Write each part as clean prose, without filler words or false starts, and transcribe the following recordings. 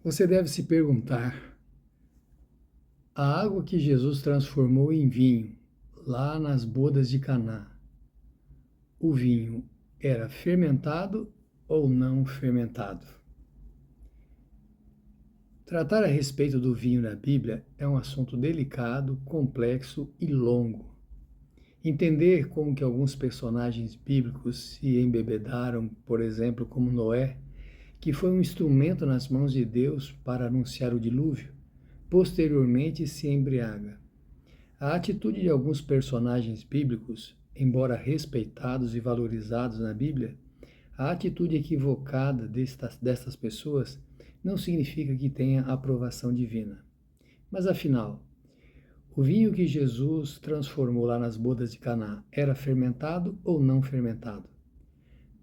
Você deve se perguntar: a água que Jesus transformou em vinho, lá nas bodas de Caná, o vinho era fermentado ou não fermentado? Tratar a respeito do vinho na Bíblia é um assunto delicado, complexo e longo. Entender como que alguns personagens bíblicos se embebedaram, por exemplo, como Noé, que foi um instrumento nas mãos de Deus para anunciar o dilúvio, posteriormente se embriaga. A atitude de alguns personagens bíblicos, embora respeitados e valorizados na Bíblia, a atitude equivocada destas pessoas não significa que tenha aprovação divina. Mas afinal, o vinho que Jesus transformou lá nas bodas de Caná era fermentado ou não fermentado?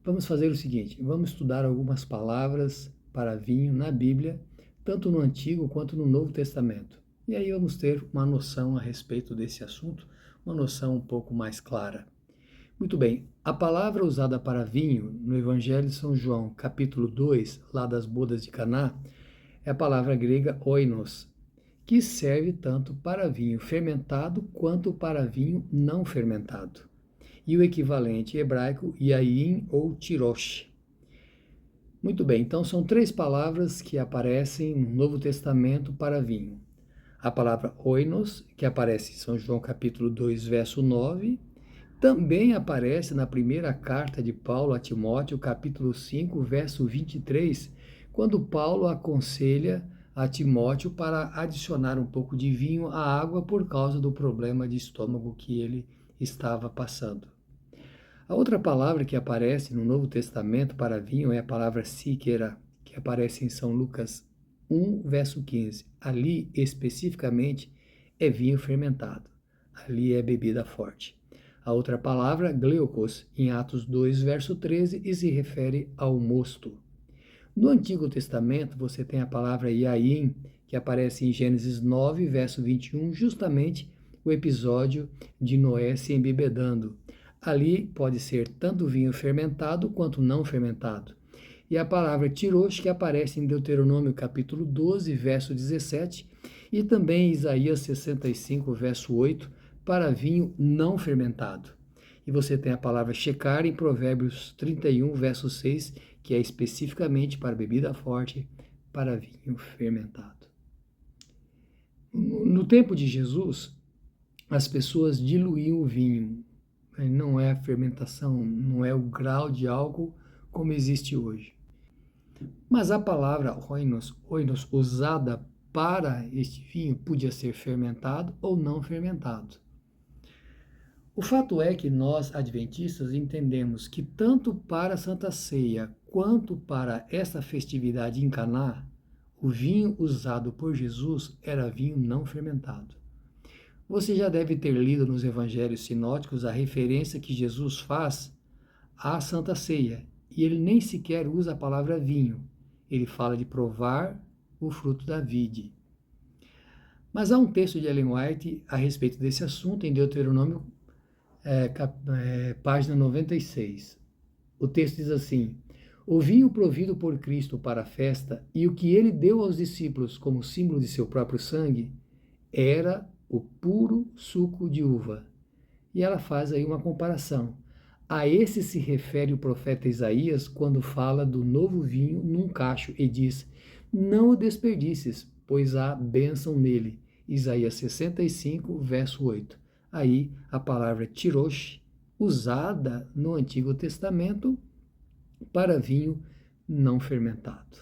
Vamos fazer o seguinte, vamos estudar algumas palavras para vinho na Bíblia, tanto no Antigo quanto no Novo Testamento. E aí vamos ter uma noção a respeito desse assunto, uma noção um pouco mais clara. Muito bem, a palavra usada para vinho no Evangelho de São João, capítulo 2, lá das bodas de Caná, é a palavra grega oinos, que serve tanto para vinho fermentado quanto para vinho não fermentado. E o equivalente hebraico yain ou tirosh. Muito bem, então são três palavras que aparecem no Novo Testamento para vinho. A palavra oinos, que aparece em São João capítulo 2, verso 9, também aparece na primeira carta de Paulo a Timóteo, capítulo 5, verso 23, quando Paulo aconselha a Timóteo para adicionar um pouco de vinho à água por causa do problema de estômago que ele estava passando. A outra palavra que aparece no Novo Testamento para vinho é a palavra síquera, que aparece em São Lucas 1, verso 15. Ali, especificamente, é vinho fermentado. Ali é bebida forte. A outra palavra, gleukos, em Atos 2, verso 13, e se refere ao mosto. No Antigo Testamento, você tem a palavra yain, que aparece em Gênesis 9, verso 21, justamente o episódio de Noé se embebedando. Ali pode ser tanto vinho fermentado quanto não fermentado. E a palavra tirosh, que aparece em Deuteronômio capítulo 12, verso 17, e também em Isaías 65, verso 8, para vinho não fermentado. E você tem a palavra shecar em Provérbios 31, verso 6, que é especificamente para bebida forte, para vinho fermentado. No tempo de Jesus, as pessoas diluíam o vinho. Não é a fermentação, não é o grau de álcool como existe hoje. Mas a palavra oinos usada para este vinho podia ser fermentado ou não fermentado. O fato é que nós, adventistas, entendemos que tanto para a Santa Ceia quanto para esta festividade em Caná, o vinho usado por Jesus era vinho não fermentado. Você já deve ter lido nos evangelhos sinóticos a referência que Jesus faz à Santa Ceia, e ele nem sequer usa a palavra vinho. Ele fala de provar o fruto da vide. Mas há um texto de Ellen White a respeito desse assunto em Deuteronômio, página 96. O texto diz assim: o vinho provido por Cristo para a festa e o que ele deu aos discípulos como símbolo de seu próprio sangue era o puro suco de uva. E ela faz aí uma comparação. A esse se refere o profeta Isaías quando fala do novo vinho num cacho e diz: não o desperdices, pois há bênção nele. Isaías 65, verso 8. Aí a palavra tirosh, usada no Antigo Testamento para vinho não fermentado.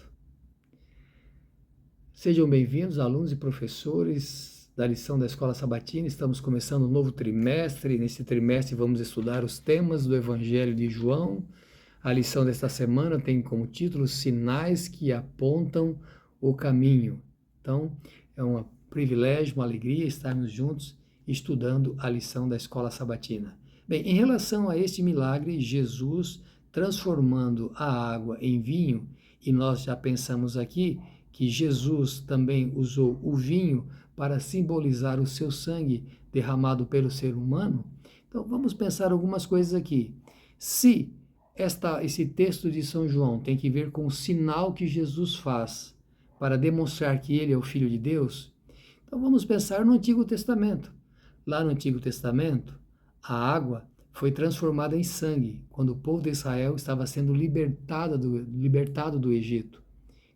Sejam bem-vindos, alunos e professores da lição da Escola Sabatina. Estamos começando um novo trimestre. Nesse trimestre vamos estudar os temas do Evangelho de João. A lição desta semana tem como título Sinais que apontam o caminho. Então, é um privilégio, uma alegria estarmos juntos estudando a lição da Escola Sabatina. Bem, em relação a este milagre, Jesus transformando a água em vinho, e nós já pensamos aqui que Jesus também usou o vinho para simbolizar o seu sangue derramado pelo ser humano. Então vamos pensar algumas coisas aqui. Se esse texto de São João tem que ver com o sinal que Jesus faz para demonstrar que ele é o Filho de Deus? Então vamos pensar no Antigo Testamento. Lá no Antigo Testamento, a água foi transformada em sangue, quando o povo de Israel estava sendo libertado do Egito.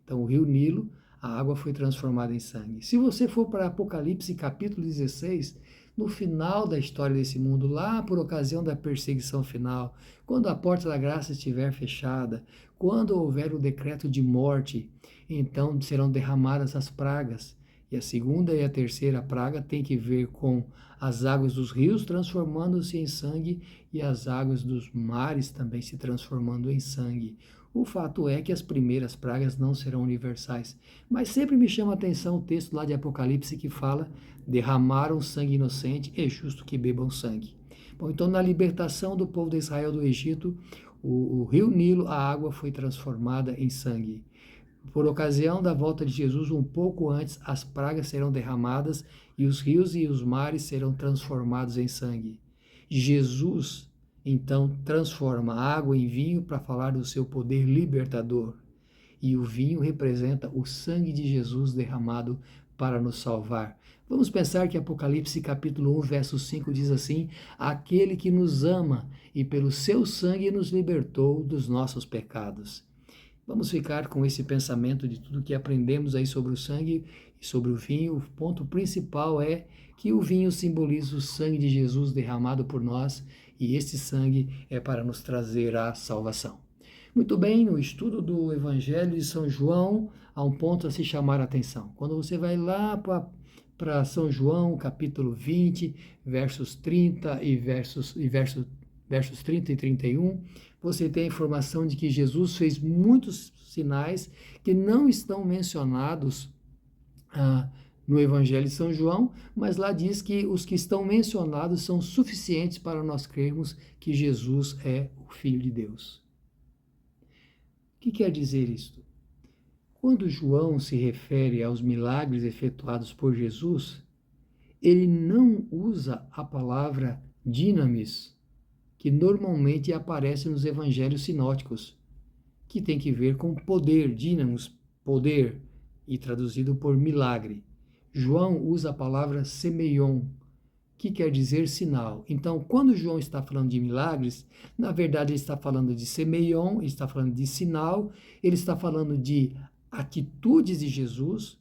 Então o rio Nilo, a água foi transformada em sangue. Se você for para Apocalipse capítulo 16, no final da história desse mundo, lá por ocasião da perseguição final, quando a porta da graça estiver fechada, quando houver o decreto de morte, então serão derramadas as pragas. E a segunda e a terceira praga tem que ver com as águas dos rios transformando-se em sangue e as águas dos mares também se transformando em sangue. O fato é que as primeiras pragas não serão universais. Mas sempre me chama a atenção o texto lá de Apocalipse que fala: derramaram sangue inocente, é justo que bebam sangue. Bom, então na libertação do povo de Israel do Egito, o rio Nilo, a água foi transformada em sangue. Por ocasião da volta de Jesus, um pouco antes, as pragas serão derramadas e os rios e os mares serão transformados em sangue. Jesus, então, transforma a água em vinho para falar do seu poder libertador. E o vinho representa o sangue de Jesus derramado para nos salvar. Vamos pensar que Apocalipse capítulo 1, verso 5 diz assim: aquele que nos ama e pelo seu sangue nos libertou dos nossos pecados. Vamos ficar com esse pensamento de tudo que aprendemos aí sobre o sangue e sobre o vinho. O ponto principal é que o vinho simboliza o sangue de Jesus derramado por nós e esse sangue é para nos trazer a salvação. Muito bem, no estudo do Evangelho de São João, há um ponto a se chamar a atenção. Quando você vai lá para São João, capítulo 20, versos 30 e versos 30 e 31, você tem a informação de que Jesus fez muitos sinais que não estão mencionados no Evangelho de São João, mas lá diz que os que estão mencionados são suficientes para nós crermos que Jesus é o Filho de Deus. O que quer dizer isto? Quando João se refere aos milagres efetuados por Jesus, ele não usa a palavra dinamis, que normalmente aparece nos evangelhos sinóticos, que tem que ver com poder, dínamos, poder, e traduzido por milagre. João usa a palavra semeion, que quer dizer sinal. Então, quando João está falando de milagres, na verdade ele está falando de semeion, ele está falando de sinal, ele está falando de atitudes de Jesus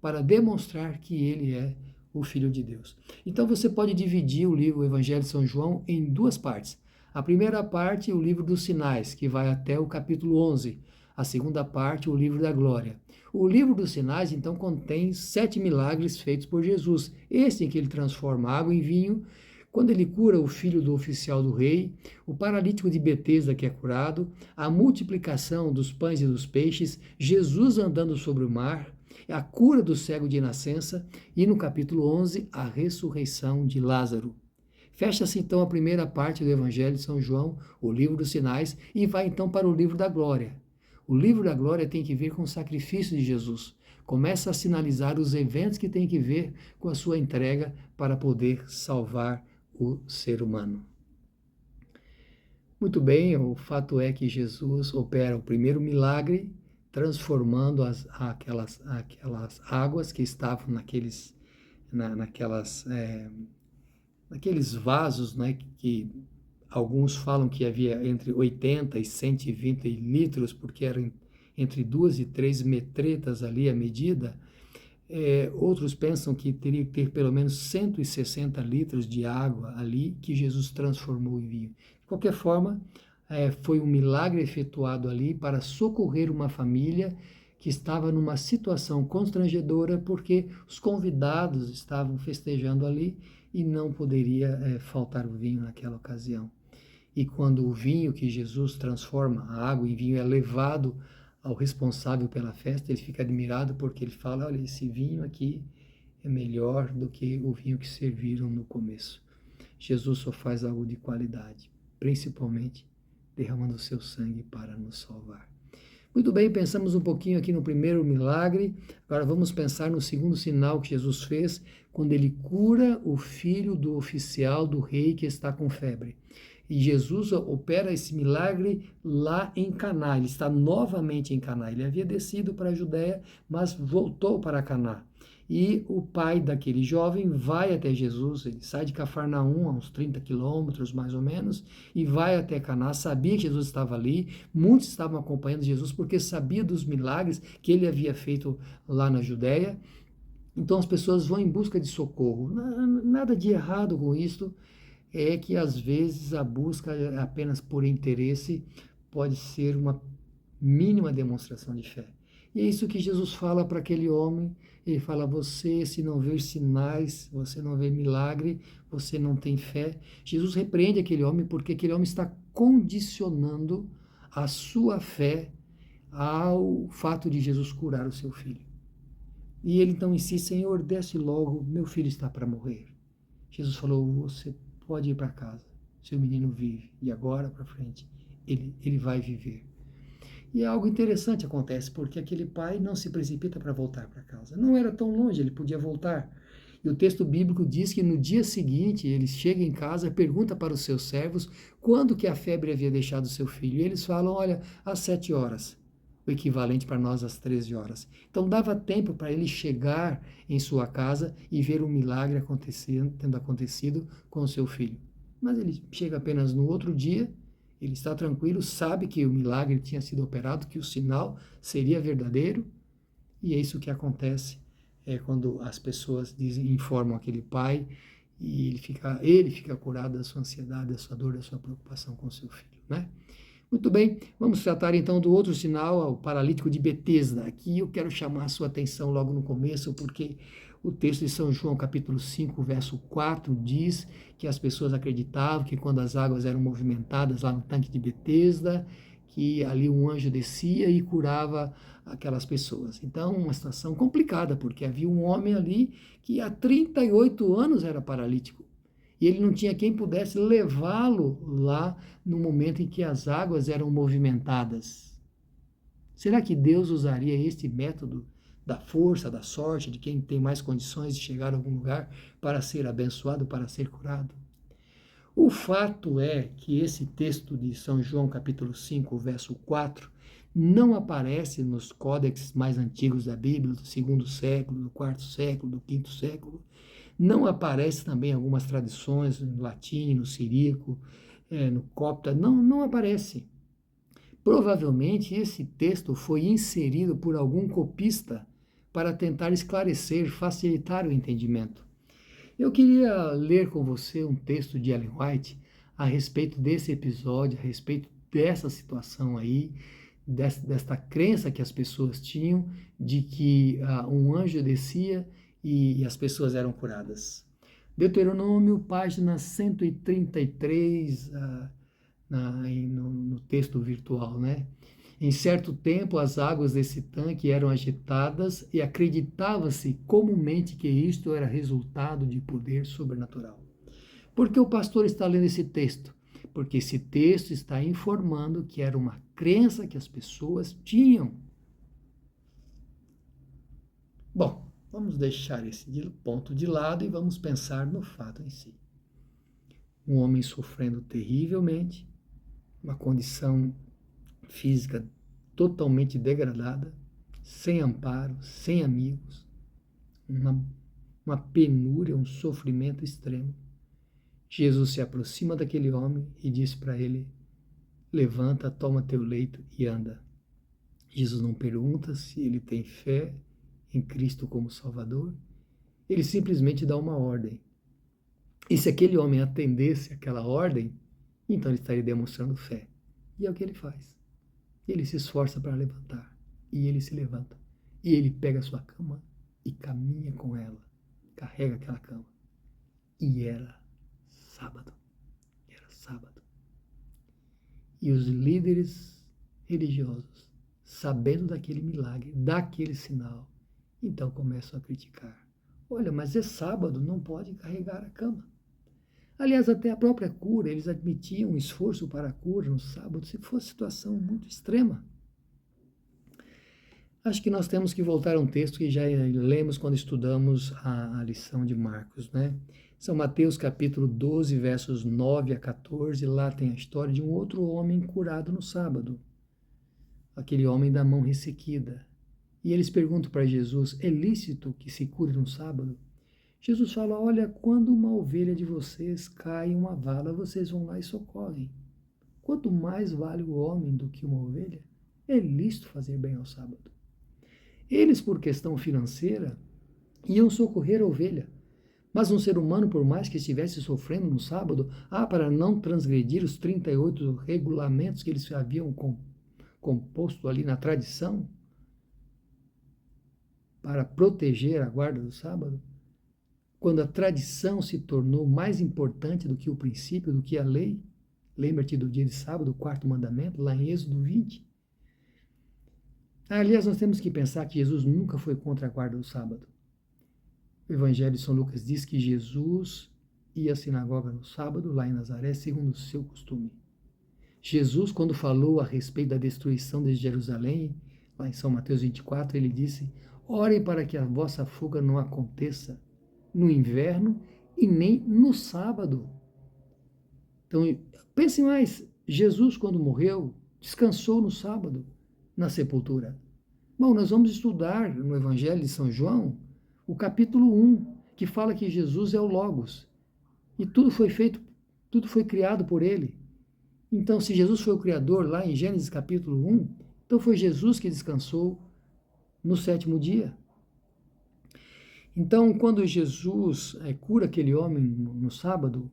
para demonstrar que ele é o Filho de Deus. Então, você pode dividir o livro o Evangelho de São João em duas partes. A primeira parte, o livro dos sinais, que vai até o capítulo 11. A segunda parte, o livro da glória. O livro dos sinais, então, contém 7 milagres feitos por Jesus. Esse em que ele transforma água em vinho, quando ele cura o filho do oficial do rei, o paralítico de Betesda que é curado, a multiplicação dos pães e dos peixes, Jesus andando sobre o mar, a cura do cego de nascença e, no capítulo 11, a ressurreição de Lázaro. Fecha-se então a primeira parte do Evangelho de São João, o livro dos sinais, e vai então para o livro da glória. O livro da glória tem que ver com o sacrifício de Jesus. Começa a sinalizar os eventos que tem que ver com a sua entrega para poder salvar o ser humano. Muito bem, o fato é que Jesus opera o primeiro milagre, transformando aquelas águas que estavam naqueles vasos, né, que alguns falam que havia entre 80 e 120 litros, porque eram entre 2 e 3 metretas ali a medida. Outros pensam que teria que ter pelo menos 160 litros de água ali que Jesus transformou em vinho. De qualquer forma, foi um milagre efetuado ali para socorrer uma família que estava numa situação constrangedora porque os convidados estavam festejando ali e não poderia faltar o vinho naquela ocasião. E quando o vinho que Jesus transforma, a água em vinho, é levado ao responsável pela festa, ele fica admirado porque ele fala: olha, esse vinho aqui é melhor do que o vinho que serviram no começo. Jesus só faz algo de qualidade, principalmente derramando o seu sangue para nos salvar. Muito bem, pensamos um pouquinho aqui no primeiro milagre, agora vamos pensar no segundo sinal que Jesus fez, quando ele cura o filho do oficial do rei que está com febre. E Jesus opera esse milagre lá em Caná. Ele está novamente em Caná. Ele havia descido para a Judéia, mas voltou para Caná. E o pai daquele jovem vai até Jesus, ele sai de Cafarnaum, a uns 30 quilômetros mais ou menos, e vai até Caná, sabia que Jesus estava ali, muitos estavam acompanhando Jesus porque sabia dos milagres que ele havia feito lá na Judéia. Então as pessoas vão em busca de socorro. Nada de errado com isso, é que às vezes a busca apenas por interesse pode ser uma mínima demonstração de fé. E é isso que Jesus fala para aquele homem. Ele fala: você, se não ver sinais, você não ver milagre, você não tem fé. Jesus repreende aquele homem porque aquele homem está condicionando a sua fé ao fato de Jesus curar o seu filho. E ele então insiste: Senhor, desce logo, meu filho está para morrer. Jesus falou: você pode ir para casa, seu menino vive, e agora para frente ele vai viver. E algo interessante acontece, porque aquele pai não se precipita para voltar para casa. Não era tão longe, ele podia voltar. E o texto bíblico diz que no dia seguinte ele chega em casa, pergunta para os seus servos quando que a febre havia deixado seu filho. E eles falam: olha, às 7 horas, o equivalente para nós às 13 horas. Então dava tempo para ele chegar em sua casa e ver um milagre tendo acontecido com o seu filho. Mas ele chega apenas no outro dia. Ele está tranquilo, sabe que o milagre tinha sido operado, que o sinal seria verdadeiro, e é isso que acontece quando as pessoas informam aquele pai e ele fica curado da sua ansiedade, da sua dor, da sua preocupação com o seu filho, né? Muito bem, vamos tratar então do outro sinal, o paralítico de Betesda. Aqui eu quero chamar a sua atenção logo no começo, porque o texto de São João, capítulo 5, verso 4, diz que as pessoas acreditavam que quando as águas eram movimentadas lá no tanque de Betesda, que ali um anjo descia e curava aquelas pessoas. Então, uma situação complicada, porque havia um homem ali que há 38 anos era paralítico. E ele não tinha quem pudesse levá-lo lá no momento em que as águas eram movimentadas. Será que Deus usaria este método da força, da sorte, de quem tem mais condições de chegar a algum lugar para ser abençoado, para ser curado? O fato é que esse texto de São João, capítulo 5, verso 4, não aparece nos códex mais antigos da Bíblia, do segundo século, do quarto século, do quinto século. Não aparece também em algumas tradições, no latim, no siríaco, no copta, não aparece. Provavelmente esse texto foi inserido por algum copista para tentar esclarecer, facilitar o entendimento. Eu queria ler com você um texto de Ellen White a respeito desse episódio, a respeito dessa situação aí, desta crença que as pessoas tinham de que um anjo descia e as pessoas eram curadas. Deuteronômio, página 133, no texto virtual, né? Em certo tempo, as águas desse tanque eram agitadas e acreditava-se comumente que isto era resultado de poder sobrenatural. Por que o pastor está lendo esse texto? Porque esse texto está informando que era uma crença que as pessoas tinham. Bom, vamos deixar esse ponto de lado e vamos pensar no fato em si. Um homem sofrendo terrivelmente, uma condição física totalmente degradada, sem amparo, sem amigos, uma penúria, um sofrimento extremo. Jesus se aproxima daquele homem e diz para ele: levanta, toma teu leito e anda. Jesus não pergunta se ele tem fé em Cristo como Salvador, ele simplesmente dá uma ordem. E se aquele homem atendesse aquela ordem, então ele estaria demonstrando fé. E é o que ele faz. Ele se esforça para levantar. E ele se levanta. E ele pega a sua cama e caminha com ela. Carrega aquela cama. E era sábado. Era sábado. E os líderes religiosos, sabendo daquele milagre, daquele sinal, então começam a criticar. Olha, mas é sábado, não pode carregar a cama. Aliás, até a própria cura, eles admitiam um esforço para a cura no sábado, se fosse situação muito extrema. Acho que nós temos que voltar a um texto que já lemos quando estudamos a lição de Marcos, né? São Mateus capítulo 12, versos 9 a 14, lá tem a história de um outro homem curado no sábado, aquele homem da mão ressequida. E eles perguntam para Jesus, é lícito que se cure no sábado? Jesus fala, olha, quando uma ovelha de vocês cai em uma vala, vocês vão lá e socorrem. Quanto mais vale o homem do que uma ovelha, é lícito fazer bem ao sábado. Eles, por questão financeira, iam socorrer a ovelha. Mas um ser humano, por mais que estivesse sofrendo no sábado, para não transgredir os 38 regulamentos que eles haviam composto ali na tradição, para proteger a guarda do sábado, quando a tradição se tornou mais importante do que o princípio, do que a lei, lembra-te do dia de sábado, o quarto mandamento, lá em Êxodo 20. Aliás, nós temos que pensar que Jesus nunca foi contra a guarda do sábado. O Evangelho de São Lucas diz que Jesus ia à sinagoga no sábado, lá em Nazaré, segundo o seu costume. Jesus, quando falou a respeito da destruição de Jerusalém, lá em São Mateus 24, ele disse, orem para que a vossa fuga não aconteça no inverno e nem no sábado. Então, pense mais, Jesus, quando morreu, descansou no sábado, na sepultura. Bom, nós vamos estudar no Evangelho de São João, o capítulo 1, que fala que Jesus é o Logos. E tudo foi feito, tudo foi criado por ele. Então, se Jesus foi o Criador lá em Gênesis capítulo 1, então foi Jesus que descansou no sétimo dia. Então, quando Jesus cura aquele homem no sábado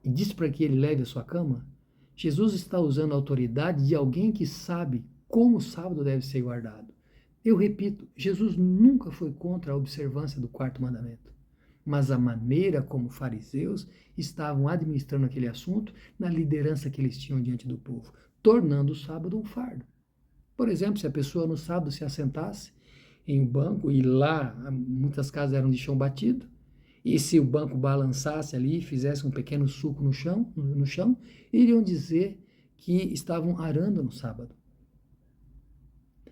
e diz para que ele leve a sua cama, Jesus está usando a autoridade de alguém que sabe como o sábado deve ser guardado. Eu repito, Jesus nunca foi contra a observância do quarto mandamento, mas a maneira como fariseus estavam administrando aquele assunto na liderança que eles tinham diante do povo, tornando o sábado um fardo. Por exemplo, se a pessoa no sábado se assentasse em um banco, e lá muitas casas eram de chão batido, e se o banco balançasse ali e fizesse um pequeno sulco no chão, iriam dizer que estavam arando no sábado.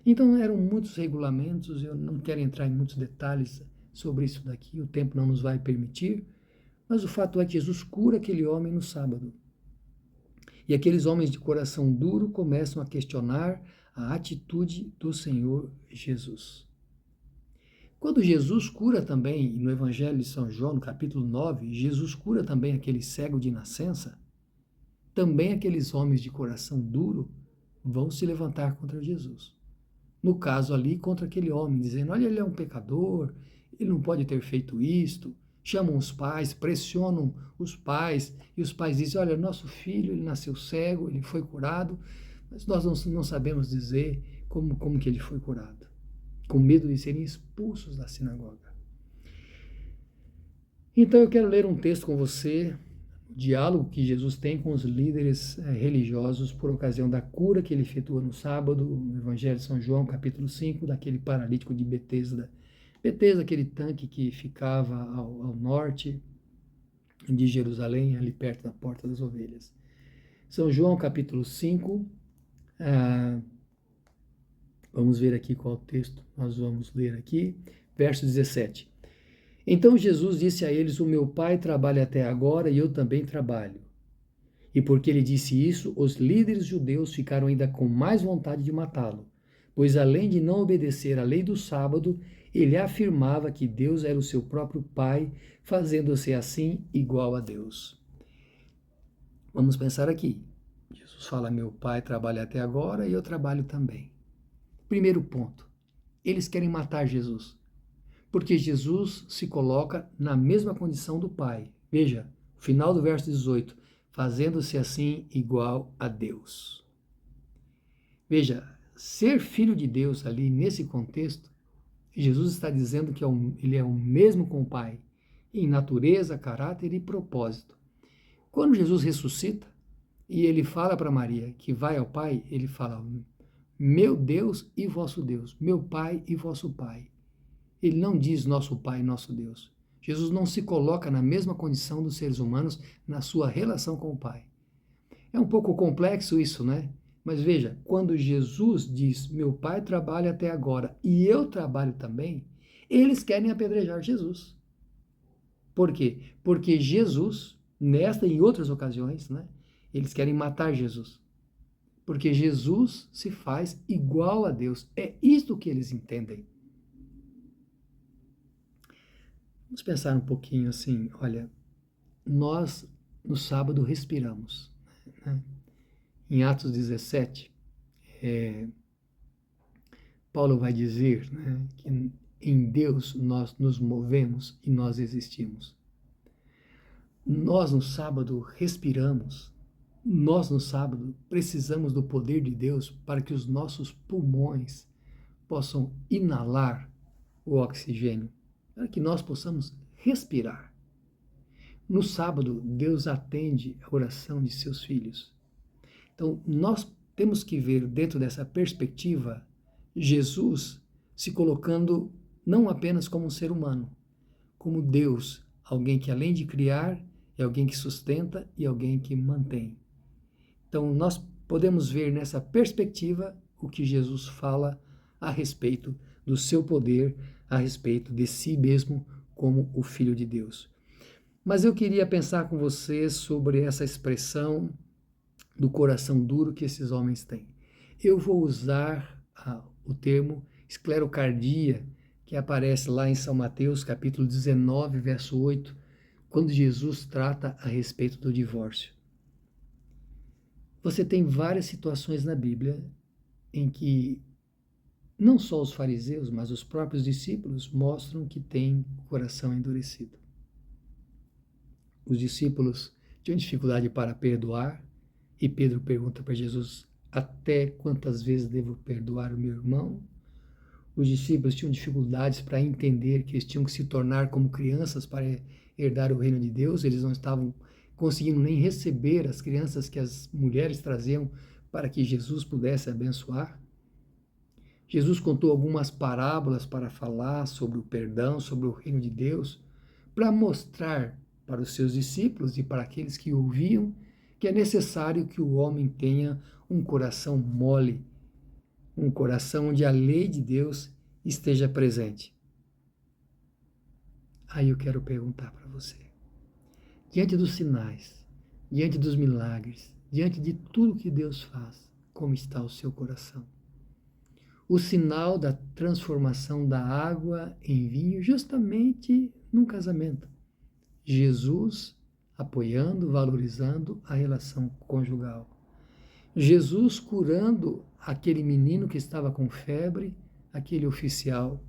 Então eram muitos regulamentos, eu não quero entrar em muitos detalhes sobre isso daqui, o tempo não nos vai permitir, mas o fato é que Jesus cura aquele homem no sábado. E aqueles homens de coração duro começam a questionar a atitude do Senhor Jesus. Quando Jesus cura também, no Evangelho de São João, no capítulo 9, Jesus cura também aquele cego de nascença, também aqueles homens de coração duro vão se levantar contra Jesus. No caso ali, contra aquele homem, dizendo, olha, ele é um pecador, ele não pode ter feito isto. Chamam os pais, pressionam os pais, e os pais dizem, olha, nosso filho, ele nasceu cego, ele foi curado, mas nós não sabemos dizer como que ele foi curado, com medo de serem expulsos da sinagoga. Então eu quero ler um texto com você, o diálogo que Jesus tem com os líderes religiosos por ocasião da cura que ele efetua no sábado, no Evangelho de São João, capítulo 5, daquele paralítico de Betesda. Betesda, aquele tanque que ficava ao norte de Jerusalém, ali perto da Porta das Ovelhas. São João, capítulo 5, vamos ver aqui qual texto nós vamos ler aqui, verso 17. Então Jesus disse a eles, o meu Pai trabalha até agora e eu também trabalho. E porque ele disse isso, os líderes judeus ficaram ainda com mais vontade de matá-lo, pois além de não obedecer à lei do sábado, ele afirmava que Deus era o seu próprio Pai, fazendo-se assim igual a Deus. Vamos pensar aqui. Jesus fala, meu Pai trabalha até agora e eu trabalho também. Primeiro ponto, eles querem matar Jesus, porque Jesus se coloca na mesma condição do Pai. Veja, final do verso 18, fazendo-se assim igual a Deus. Veja, ser filho de Deus ali nesse contexto, Jesus está dizendo que ele é o mesmo com o Pai, em natureza, caráter e propósito. Quando Jesus ressuscita e ele fala para Maria que vai ao Pai, ele fala, meu Deus e vosso Deus, meu Pai e vosso Pai. Ele não diz nosso Pai e nosso Deus. Jesus não se coloca na mesma condição dos seres humanos na sua relação com o Pai. É um pouco complexo isso, né? Mas veja, quando Jesus diz, meu Pai trabalha até agora e eu trabalho também, eles querem apedrejar Jesus. Por quê? Porque Jesus, nesta e em outras ocasiões, né, eles querem matar Jesus. Porque Jesus se faz igual a Deus. É isto que eles entendem. Vamos pensar um pouquinho assim, olha, nós no sábado respiramos, né? Em Atos 17, Paulo vai dizer, né, que em Deus nós nos movemos e nós existimos. Nós no sábado respiramos, nós no sábado precisamos do poder de Deus para que os nossos pulmões possam inalar o oxigênio, para que nós possamos respirar. No sábado, Deus atende a oração de seus filhos. Então, nós temos que ver dentro dessa perspectiva Jesus se colocando não apenas como um ser humano, como Deus, alguém que além de criar, é alguém que sustenta e alguém que mantém. Então, nós podemos ver nessa perspectiva o que Jesus fala a respeito do seu poder, a respeito de si mesmo como o Filho de Deus. Mas eu queria pensar com você sobre essa expressão do coração duro que esses homens têm. Eu vou usar o termo esclerocardia, que aparece lá em São Mateus, capítulo 19, verso 8, quando Jesus trata a respeito do divórcio. Você tem várias situações na Bíblia em que não só os fariseus, mas os próprios discípulos mostram que têm o coração endurecido. Os discípulos tinham dificuldade para perdoar e Pedro pergunta para Jesus: até quantas vezes devo perdoar o meu irmão? Os discípulos tinham dificuldades para entender que eles tinham que se tornar como crianças para herdar o reino de Deus. Eles não estavam conseguindo nem receber as crianças que as mulheres traziam para que Jesus pudesse abençoar. Jesus contou algumas parábolas para falar sobre o perdão, sobre o reino de Deus, para mostrar para os seus discípulos e para aqueles que ouviam que é necessário que o homem tenha um coração mole, um coração onde a lei de Deus esteja presente. Aí eu quero perguntar para você, diante dos sinais, diante dos milagres, diante de tudo que Deus faz, como está o seu coração? O sinal da transformação da água em vinho justamente num casamento. Jesus apoiando, valorizando a relação conjugal. Jesus curando aquele menino que estava com febre, aquele oficial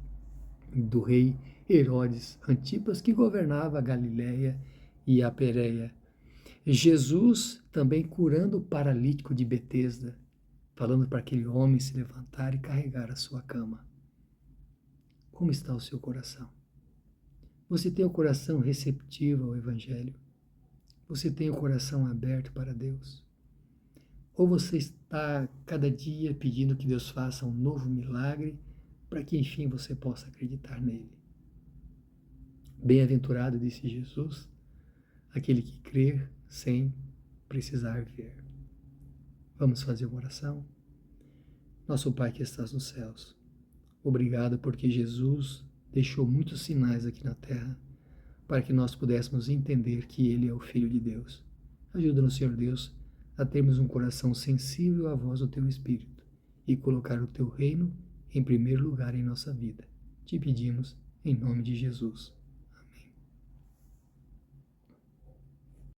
do rei Herodes Antipas, que governava a Galiléia e a Pérea. Jesus também curando o paralítico de Betesda, falando para aquele homem se levantar e carregar a sua cama. Como está o seu coração? Você tem o coração receptivo ao Evangelho? Você tem o coração aberto para Deus? Ou você está cada dia pedindo que Deus faça um novo milagre para que enfim você possa acreditar nele? Bem-aventurado, disse Jesus, aquele que crer sem precisar ver. Vamos fazer uma oração? Nosso Pai que estás nos céus, obrigado porque Jesus deixou muitos sinais aqui na terra para que nós pudéssemos entender que Ele é o Filho de Deus. Ajuda-nos, Senhor Deus, a termos um coração sensível à voz do Teu Espírito e colocar o Teu reino em primeiro lugar em nossa vida. Te pedimos, em nome de Jesus.